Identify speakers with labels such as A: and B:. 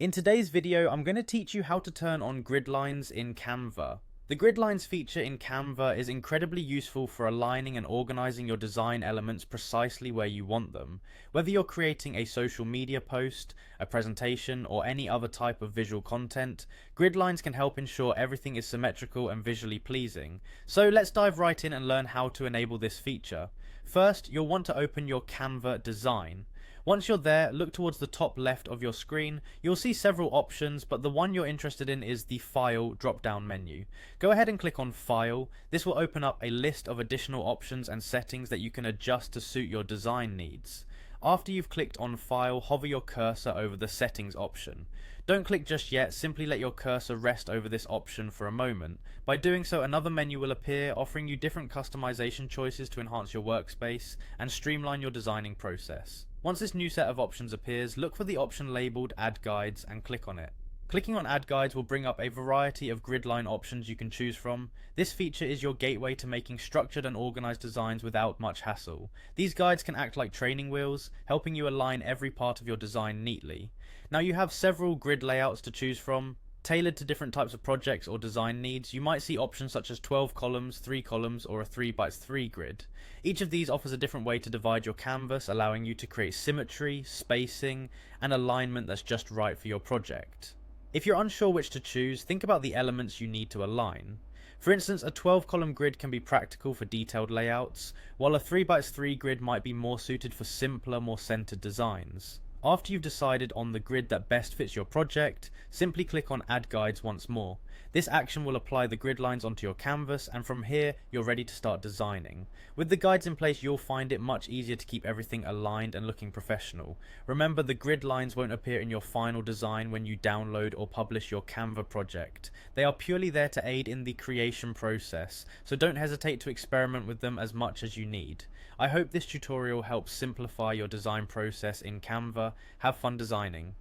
A: In today's video, I'm going to teach you how to turn on grid lines in Canva. The grid lines feature in Canva is incredibly useful for aligning and organizing your design elements precisely where you want them. Whether you're creating a social media post, a presentation, or any other type of visual content, grid lines can help ensure everything is symmetrical and visually pleasing. So let's dive right in and learn how to enable this feature. First, you'll want to open your Canva design. Once you're there, look towards the top left of your screen. You'll see several options, but the one you're interested in is the File drop-down menu. Go ahead and click on File. This will open up a list of additional options and settings that you can adjust to suit your design needs. After you've clicked on File, hover your cursor over the Settings option. Don't click just yet, simply let your cursor rest over this option for a moment. By doing so, another menu will appear, offering you different customization choices to enhance your workspace and streamline your designing process. Once this new set of options appears, look for the option labelled Add Guides and click on it. Clicking on Add Guides will bring up a variety of grid line options you can choose from. This feature is your gateway to making structured and organized designs without much hassle. These guides can act like training wheels, helping you align every part of your design neatly. Now you have several grid layouts to choose from. Tailored to different types of projects or design needs, you might see options such as 12 columns, 3 columns, or a 3x3 grid. Each of these offers a different way to divide your canvas, allowing you to create symmetry, spacing, and alignment that's just right for your project. If you're unsure which to choose, think about the elements you need to align. For instance, a 12-column grid can be practical for detailed layouts, while a 3x3 grid might be more suited for simpler, more centered designs. After you've decided on the grid that best fits your project, simply click on Add Guides once more. This action will apply the grid lines onto your canvas, and from here, you're ready to start designing. With the guides in place, you'll find it much easier to keep everything aligned and looking professional. Remember, the grid lines won't appear in your final design when you download or publish your Canva project. They are purely there to aid in the creation process, so don't hesitate to experiment with them as much as you need. I hope this tutorial helps simplify your design process in Canva. Have fun designing.